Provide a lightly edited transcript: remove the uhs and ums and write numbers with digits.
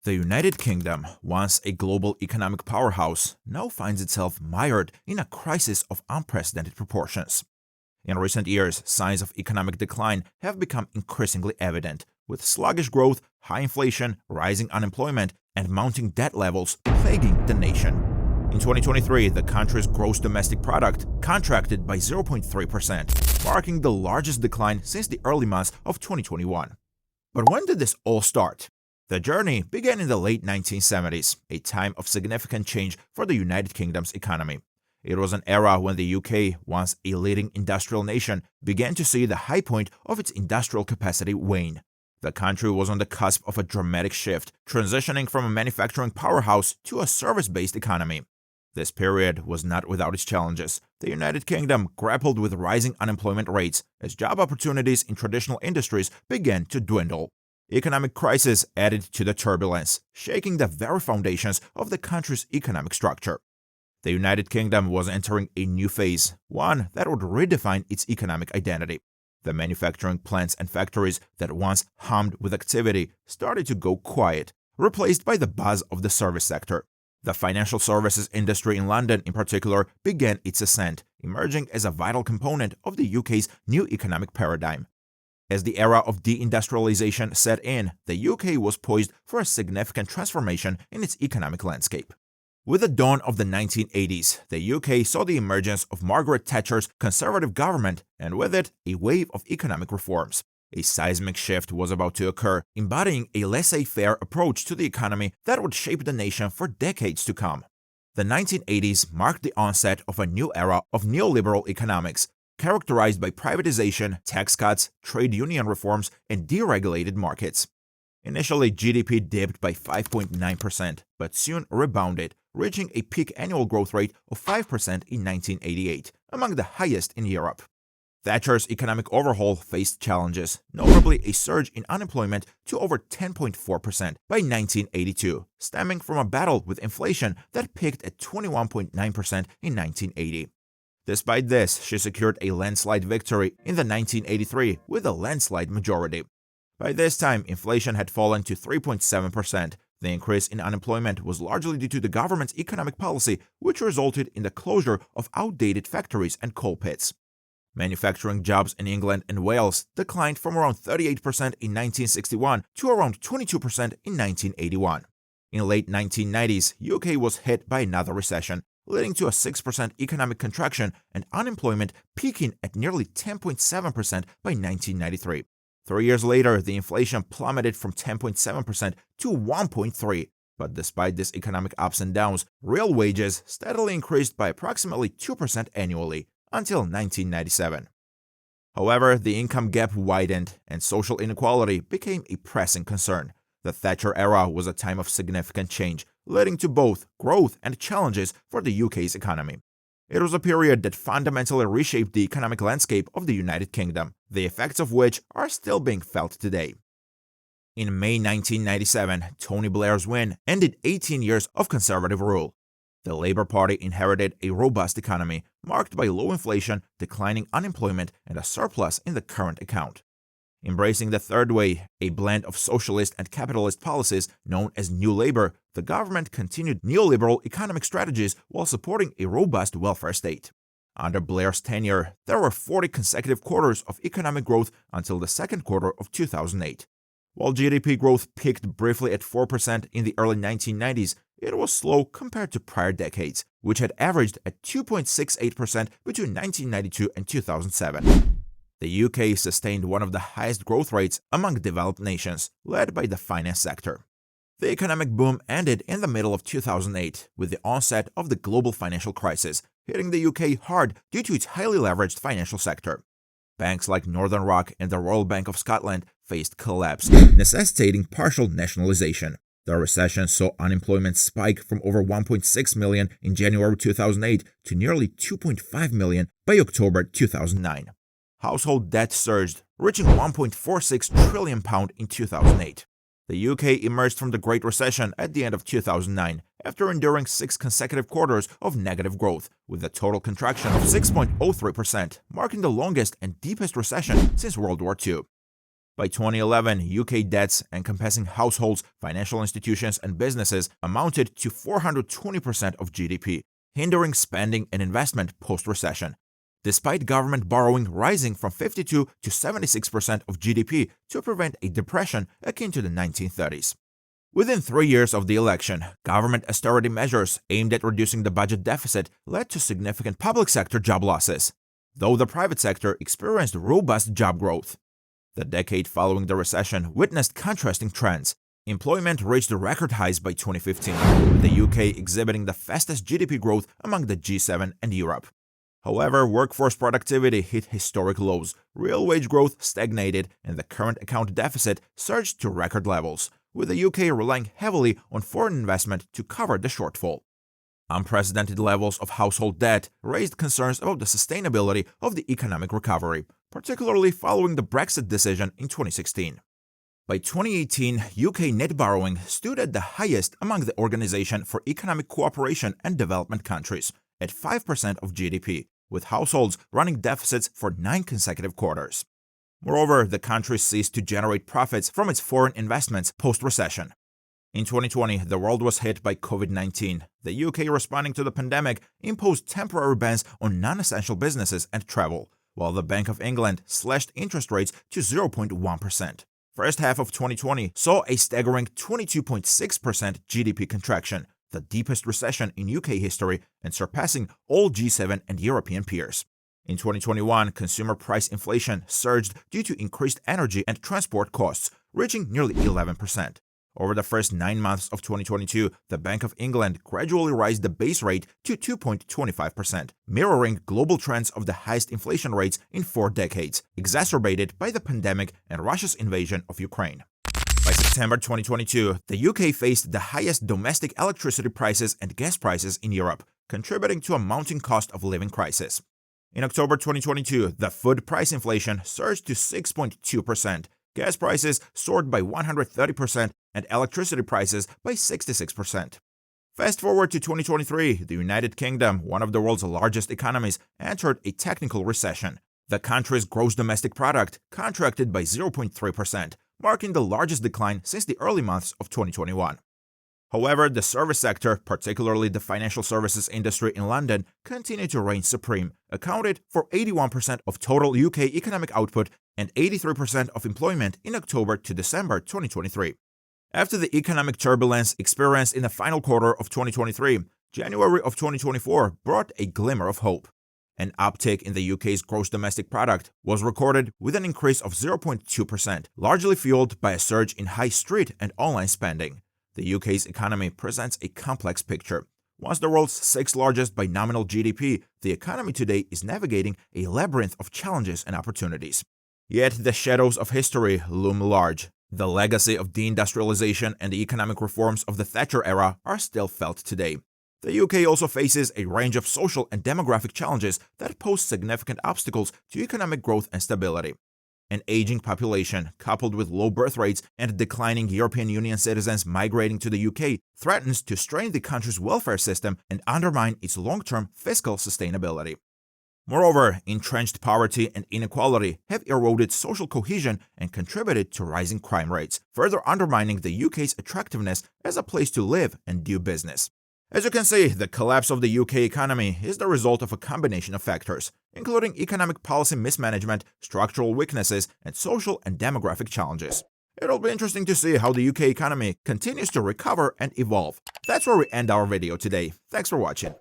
The United Kingdom, once a global economic powerhouse, now finds itself mired in a crisis of unprecedented proportions. In recent years, signs of economic decline have become increasingly evident, with sluggish growth, high inflation, rising unemployment, and mounting debt levels plaguing the nation. In 2023, the country's gross domestic product contracted by 0.3%, marking the largest decline since the early months of 2021. But when did this all start? The journey began in the late 1970s, a time of significant change for the United Kingdom's economy. It was an era when the UK, once a leading industrial nation, began to see the high point of its industrial capacity wane. The country was on the cusp of a dramatic shift, transitioning from a manufacturing powerhouse to a service-based economy. This period was not without its challenges. The United Kingdom grappled with rising unemployment rates as job opportunities in traditional industries began to dwindle. Economic crisis added to the turbulence, shaking the very foundations of the country's economic structure. The United Kingdom was entering a new phase, one that would redefine its economic identity. The manufacturing plants and factories that once hummed with activity started to go quiet, replaced by the buzz of the service sector. The financial services industry in London, in particular, began its ascent, emerging as a vital component of the UK's new economic paradigm. As the era of deindustrialization set in, the UK was poised for a significant transformation in its economic landscape. With the dawn of the 1980s, the UK saw the emergence of Margaret Thatcher's Conservative government and with it, a wave of economic reforms. A seismic shift was about to occur, embodying a laissez-faire approach to the economy that would shape the nation for decades to come. The 1980s marked the onset of a new era of neoliberal economics, characterized by privatization, tax cuts, trade union reforms, and deregulated markets. Initially, GDP dipped by 5.9%, but soon rebounded, reaching a peak annual growth rate of 5% in 1988, among the highest in Europe. Thatcher's economic overhaul faced challenges, notably a surge in unemployment to over 10.4% by 1982, stemming from a battle with inflation that peaked at 21.9% in 1980. Despite this, she secured a landslide victory in the 1983 with a landslide majority. By this time, inflation had fallen to 3.7%. The increase in unemployment was largely due to the government's economic policy, which resulted in the closure of outdated factories and coal pits. Manufacturing jobs in England and Wales declined from around 38% in 1961 to around 22% in 1981. In late 1990s, UK was hit by another recession, leading to a 6% economic contraction and unemployment peaking at nearly 10.7% by 1993. 3 years later, the inflation plummeted from 10.7% to 1.3%. But despite this economic ups and downs, real wages steadily increased by approximately 2% annually until 1997. However, the income gap widened and social inequality became a pressing concern. The Thatcher era was a time of significant change, leading to both growth and challenges for the UK's economy. It was a period that fundamentally reshaped the economic landscape of the United Kingdom, the effects of which are still being felt today. In May 1997, Tony Blair's win ended 18 years of Conservative rule. The Labour Party inherited a robust economy, marked by low inflation, declining unemployment, and a surplus in the current account. Embracing the third way, a blend of socialist and capitalist policies known as New Labour, the government continued neoliberal economic strategies while supporting a robust welfare state. Under Blair's tenure, there were 40 consecutive quarters of economic growth until the second quarter of 2008. While GDP growth peaked briefly at 4% in the early 1990s, it was slow compared to prior decades, which had averaged at 2.68% between 1992 and 2007. The UK sustained one of the highest growth rates among developed nations, led by the finance sector. The economic boom ended in the middle of 2008 with the onset of the global financial crisis, hitting the UK hard due to its highly leveraged financial sector. Banks like Northern Rock and the Royal Bank of Scotland faced collapse, necessitating partial nationalization. The recession saw unemployment spike from over 1.6 million in January 2008 to nearly 2.5 million by October 2009. Household debt surged, reaching £1.46 trillion in 2008. The UK emerged from the Great Recession at the end of 2009 after enduring 6 consecutive quarters of negative growth, with a total contraction of 6.03%, marking the longest and deepest recession since World War II. By 2011, UK debts encompassing households, financial institutions, and businesses amounted to 420% of GDP, hindering spending and investment post-recession, despite government borrowing rising from 52 to 76% of GDP to prevent a depression akin to the 1930s. Within 3 years of the election, government austerity measures aimed at reducing the budget deficit led to significant public sector job losses, though the private sector experienced robust job growth. The decade following the recession witnessed contrasting trends. Employment reached record highs by 2015, with the UK exhibiting the fastest GDP growth among the G7 and Europe. However, workforce productivity hit historic lows, real wage growth stagnated, and the current account deficit surged to record levels, with the UK relying heavily on foreign investment to cover the shortfall. Unprecedented levels of household debt raised concerns about the sustainability of the economic recovery, particularly following the Brexit decision in 2016. By 2018, UK net borrowing stood at the highest among the Organization for Economic Cooperation and Development countries, at 5% of GDP, with households running deficits for 9 consecutive quarters. Moreover, the country ceased to generate profits from its foreign investments post-recession. In 2020, the world was hit by COVID-19. The UK, responding to the pandemic, imposed temporary bans on non-essential businesses and travel, while the Bank of England slashed interest rates to 0.1%. First half of 2020 saw a staggering 22.6% GDP contraction, the deepest recession in UK history and surpassing all G7 and European peers. In 2021, consumer price inflation surged due to increased energy and transport costs, reaching nearly 11%. Over the first 9 months of 2022, the Bank of England gradually raised the base rate to 2.25%, mirroring global trends of the highest inflation rates in 4 decades, exacerbated by the pandemic and Russia's invasion of Ukraine. By September 2022, the UK faced the highest domestic electricity prices and gas prices in Europe, contributing to a mounting cost of living crisis. In October 2022, the food price inflation surged to 6.2%, gas prices soared by 130%, and electricity prices by 66%. Fast forward to 2023, the United Kingdom, one of the world's largest economies, entered a technical recession. The country's gross domestic product contracted by 0.3%, marking the largest decline since the early months of 2021. However, the service sector, particularly the financial services industry in London, continued to reign supreme, accounted for 81% of total UK economic output and 83% of employment in October to December 2023. After the economic turbulence experienced in the final quarter of 2023, January of 2024 brought a glimmer of hope. An uptick in the UK's gross domestic product was recorded with an increase of 0.2%, largely fueled by a surge in high street and online spending. The UK's economy presents a complex picture. Once the world's 6th largest by nominal GDP, the economy today is navigating a labyrinth of challenges and opportunities. Yet the shadows of history loom large. The legacy of deindustrialization and the economic reforms of the Thatcher era are still felt today. The UK also faces a range of social and demographic challenges that pose significant obstacles to economic growth and stability. An aging population, coupled with low birth rates and declining European Union citizens migrating to the UK, threatens to strain the country's welfare system and undermine its long-term fiscal sustainability. Moreover, entrenched poverty and inequality have eroded social cohesion and contributed to rising crime rates, further undermining the UK's attractiveness as a place to live and do business. As you can see, the collapse of the UK economy is the result of a combination of factors, including economic policy mismanagement, structural weaknesses, and social and demographic challenges. It'll be interesting to see how the UK economy continues to recover and evolve. That's where we end our video today. Thanks for watching.